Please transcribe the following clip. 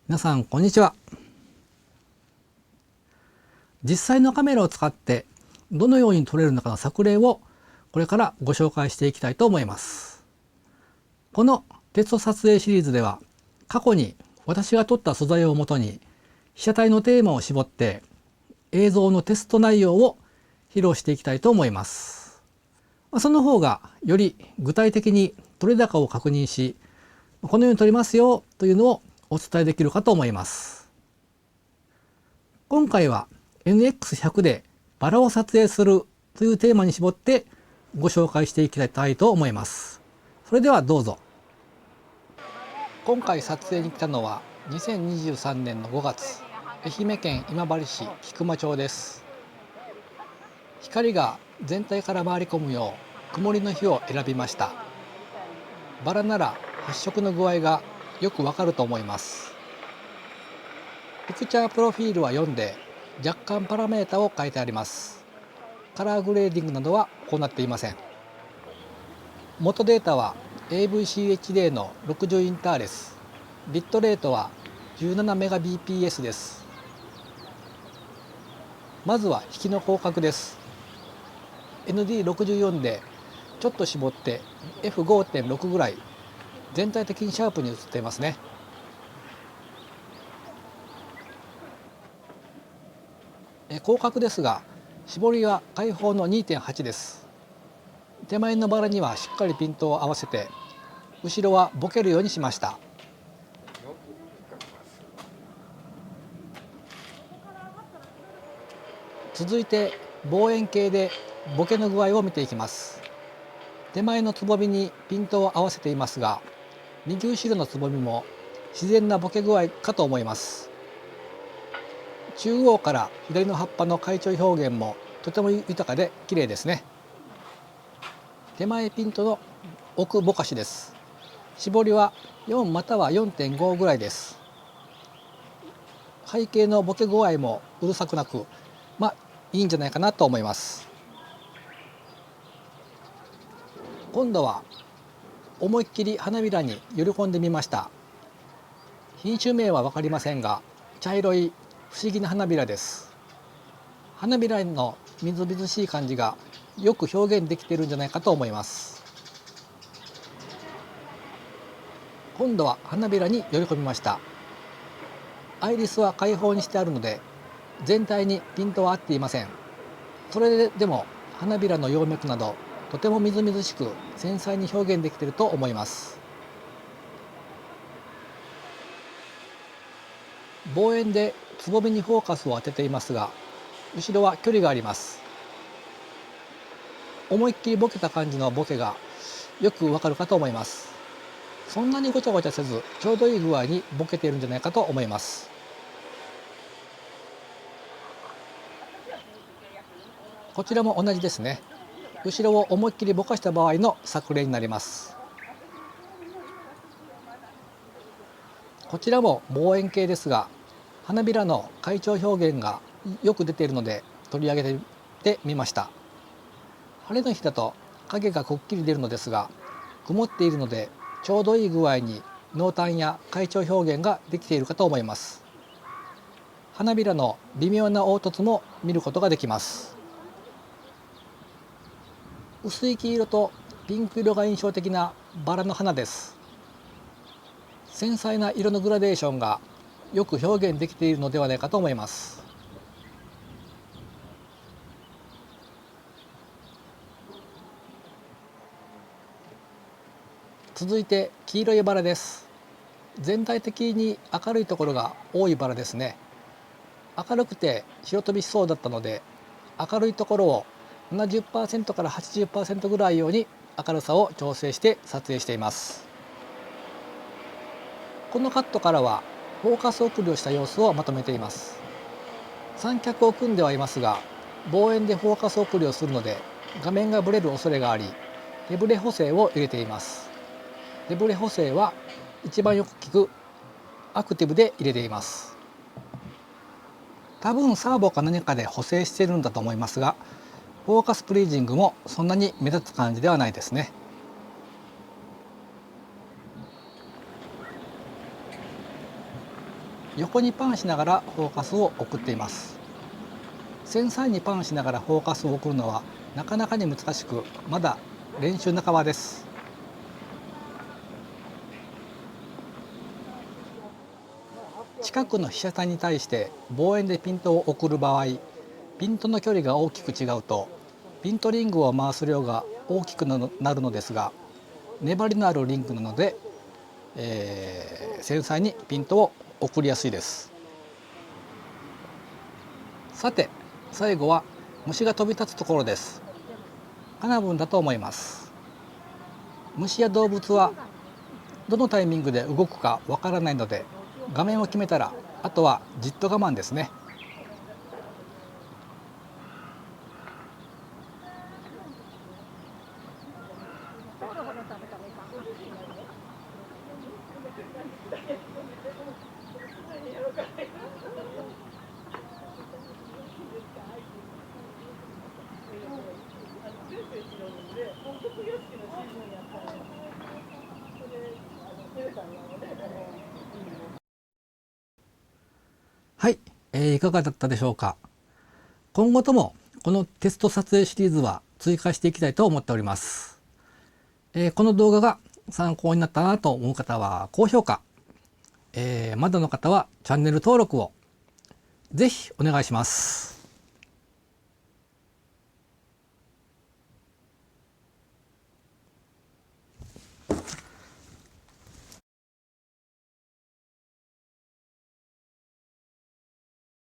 皆さんこんにちは。実際のカメラを使ってどのように撮れるのかの作例をこれからご紹介していきたいと思います。このテスト撮影シリーズでは過去に私が撮った素材をもとに被写体のテーマを絞って映像のテスト内容を披露していきたいと思います。その方がより具体的に撮れ高を確認し、このように撮りますよというのをお伝えできるかと思います。今回は NX100 でバラを撮影するというテーマに絞ってご紹介していきたいと思います。それではどうぞ。今回撮影に来たのは2023年の5月、愛媛県今治市菊間町です。光が全体から回り込むよう曇りの日を選びました。バラなら発色の具合がよくわかると思います。ピクチャープロフィールは読んで若干パラメータを書いてあります。カラーグレーディングなどは行っていません。元データは AVCHD の60インターレス、ビットレートは17メガ bps です。まずは引きの広角です。ND64 でちょっと絞って F5.6 ぐらい、全体的にシャープに映っていますね。広角ですが絞りは開放の 2.8 です。手前のバラにはしっかりピントを合わせて後ろはボケるようにしました。続いて望遠鏡でボケの具合を見ていきます。手前のつぼみにピントを合わせていますが、右後ろのつぼみも自然なボケ具合かと思います。中央から左の葉っぱの回調表現もとても豊かで綺麗ですね。手前ピントの奥ぼかしです。絞りは4または 4.5 ぐらいです。背景のボケ具合もうるさくなく、いいんじゃないかなと思います。今度は思いっきり花びらに寄り込んでみました。品種名は分かりませんが、茶色い不思議な花びらです。花びらのみずみずしい感じがよく表現できているんじゃないかと思います。今度は花びらに寄り込みました。アイリスは開放にしてあるので全体にピントは合っていません。それでも花びらの葉脈などとてもみずみずしく繊細に表現できていると思います。望遠でつぼみにフォーカスを当てていますが、後ろは距離があります。思いっきりボケた感じのボケがよくわかるかと思います。そんなにごちゃごちゃせずちょうどいい具合にボケているんじゃないかと思います。こちらも同じですね。後ろを思いっきりぼかした場合の作例になります。こちらも望遠鏡ですが、花びらの回調表現がよく出ているので取り上げてみました。晴れの日だと影がくっきり出るのですが、曇っているのでちょうどいい具合に濃淡や回調表現ができているかと思います。花びらの微妙な凹凸も見ることができます。薄い黄色とピンク色が印象的なバラの花です。繊細な色のグラデーションがよく表現できているのではないかと思います。続いて黄色いバラです。全体的に明るいところが多いバラですね。明るくて白飛びしそうだったので、明るいところを70% から 80% ぐらいように明るさを調整して撮影しています。このカットからはフォーカス送りをした様子をまとめています。三脚を組んではいますが、望遠でフォーカス送りをするので画面がブレる恐れがあり、デブレ補正を入れています。デブレ補正は一番よく効くアクティブで入れています。多分サーボか何かで補正しているんだと思いますが、フォーカスプリージングもそんなに目立つ感じではないですね。横にパンしながらフォーカスを送っています。繊細にパンしながらフォーカスを送るのはなかなかに難しく、まだ練習半ばです。近くの被写体に対して望遠でピントを送る場合、ピントの距離が大きく違うとピントリングを回す量が大きくなるのですが、粘りのあるリングなので、繊細にピントを送りやすいです。さて最後は虫が飛び立つところです。カナブンだと思います。虫や動物はどのタイミングで動くかわからないので、画面を決めたらあとはじっと我慢ですね。はい、いかがだったでしょうか。今後ともこのテスト撮影シリーズは追加していきたいと思っております。この動画が参考になったなと思う方は高評価、まだの方はチャンネル登録をぜひお願いします。